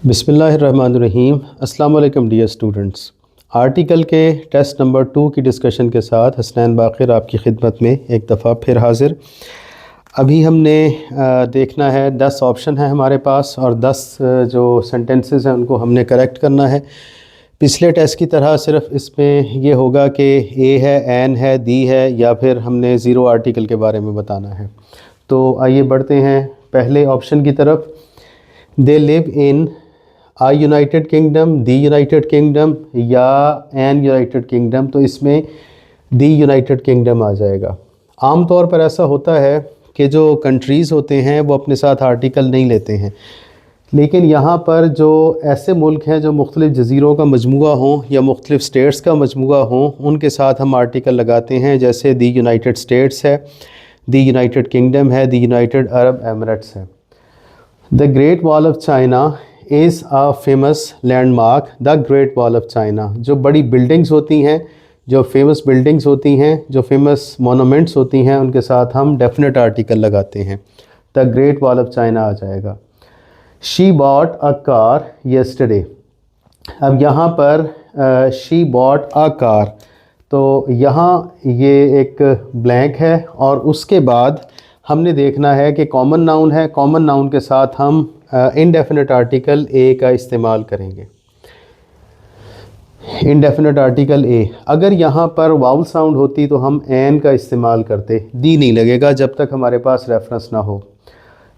बिस्मिल्लाहिर्रहमानिर्रहीम। अस्सलाम वालेकुम डियर स्टूडेंट्स। आर्टिकल के टेस्ट नंबर 2 की डिस्कशन के साथ हसनैन बाक़िर आपकी खिदमत में एक दफ़ा फिर हाज़िर। अभी हमने देखना है 10 ऑप्शन है हमारे पास और 10 जो सेंटेंसेस हैं उनको हमने करेक्ट करना है। पिछले टेस्ट की तरह सिर्फ इसमें ये होगा कि ए है, एन है, दी है या फिर हमने ज़ीरो आर्टिकल के बारे में बताना है। तो आइए बढ़ते हैं पहले ऑप्शन की तरफ। They live in a United Kingdom, the United Kingdom या एन यूनाइटेड किंगडम, तो इसमें दी यूनाइटेड किंगडम आ जाएगा। आम तौर पर ऐसा होता है कि जो कंट्रीज़ होते हैं वो अपने साथ आर्टिकल नहीं लेते हैं, लेकिन यहाँ पर जो ऐसे मुल्क हैं जो मुख्तलिफ़ जज़ीरों का मजमूआ हों या मुख्तलिफ़ स्टेट्स का मजमूआ हों, उनके साथ हम आर्टिकल लगाते हैं। जैसे दी यूनाइटेड स्टेट्स है, दी यूनाइटेड किंगडम है, दी यूनाइटेड अरब एमिरेट्स है। The Great Wall of China is a famous landmark. The Great Wall of China, जो बड़ी बिल्डिंग्स होती हैं, जो फेमस बिल्डिंग्स होती हैं, जो फेमस मोनूमेंट्स होती हैं, उनके साथ हम डेफिनेट आर्टिकल लगाते हैं। The Great Wall of China आ जाएगा। She bought a car yesterday. अब यहाँ पर शी बॉट अ कार, तो यहाँ ये एक ब्लैंक है और उसके बाद हमने देखना है कि कॉमन नाउन है। कॉमन नाउन के साथ हम इनडेफिनेट आर्टिकल ए का इस्तेमाल करेंगे। इनडेफिनेट आर्टिकल ए, अगर यहाँ पर वाउल साउंड होती तो हम एन का इस्तेमाल करते, दी नहीं लगेगा जब तक हमारे पास रेफरेंस ना हो।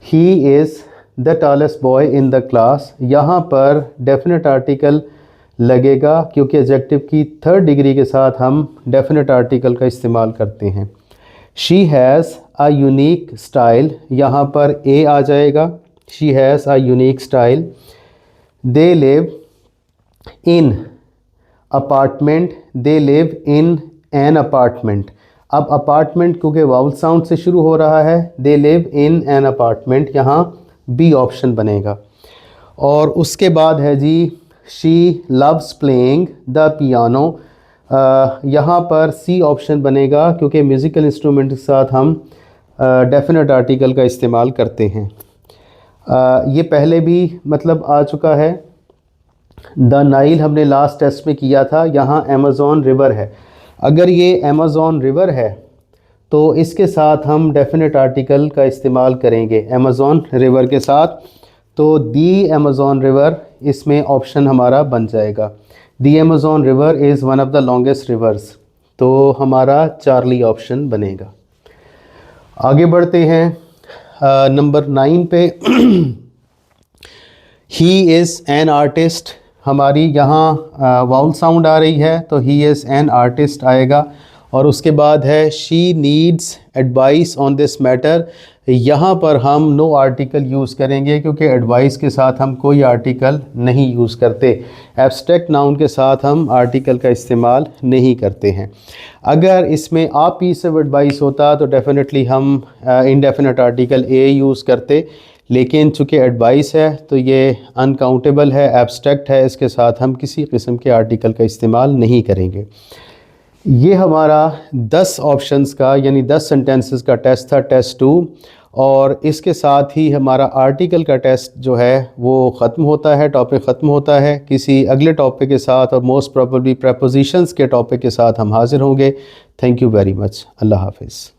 He is the tallest boy in the class, यहाँ पर डेफिनेट आर्टिकल लगेगा क्योंकि एडजेक्टिव की थर्ड डिग्री के साथ हम डेफिनेट आर्टिकल का इस्तेमाल करते हैं। She has a unique style, यहाँ पर ए आ जाएगा। She has a unique style. They live in apartment, they live in an apartment. अब अपार्टमेंट क्योंकि वाउल साउंड से शुरू हो रहा है, they live in an apartment, यहाँ बी ऑप्शन बनेगा। और उसके बाद है जी she loves playing the piano, यहाँ पर सी ऑप्शन बनेगा क्योंकि म्यूज़िकल इंस्ट्रूमेंट के साथ हम डेफिनेट आर्टिकल का इस्तेमाल करते हैं। ये पहले भी मतलब आ चुका है। द नाइल हमने लास्ट टेस्ट में किया था, यहाँ अमेज़न रिवर है। अगर ये अमेज़न रिवर है तो इसके साथ हम डेफिनेट आर्टिकल का इस्तेमाल करेंगे अमेज़न रिवर के साथ, तो दी अमेज़न रिवर इसमें ऑप्शन हमारा बन जाएगा। The Amazon river is one of the longest rivers, तो हमारा चार्ली ऑप्शन बनेगा। आगे बढ़ते हैं नंबर 9 पे। ही इज़ एन आर्टिस्ट, हमारी यहाँ वाउल साउंड आ रही है तो ही इज़ एन आर्टिस्ट आएगा। और उसके बाद है she needs advice on this matter, यहाँ पर हम नो आर्टिकल यूज़ करेंगे क्योंकि एडवाइस के साथ हम कोई आर्टिकल नहीं यूज़ करते। एब्स्ट्रैक्ट नाउन के साथ हम आर्टिकल का इस्तेमाल नहीं करते हैं। अगर इसमें आ पीस ऑफ एडवाइस होता तो डेफिनेटली हम इनडेफिनेट आर्टिकल ए यूज़ करते, लेकिन चूँकि एडवाइस है तो ये अनकाउंटेबल है, एब्स्ट्रैक्ट है, इसके साथ हम किसी किस्म के आर्टिकल का इस्तेमाल नहीं करेंगे। ये हमारा 10 ऑप्शंस का यानी 10 सेंटेंसेस का टेस्ट था, टेस्ट 2, और इसके साथ ही हमारा आर्टिकल का टेस्ट जो है वो ख़त्म होता है, टॉपिक ख़त्म होता है। किसी अगले टॉपिक के साथ और मोस्ट प्रोबेबली प्रेपोजिशंस के टॉपिक के साथ हम हाज़िर होंगे। Thank you very much. अल्लाह हाफ़िज़।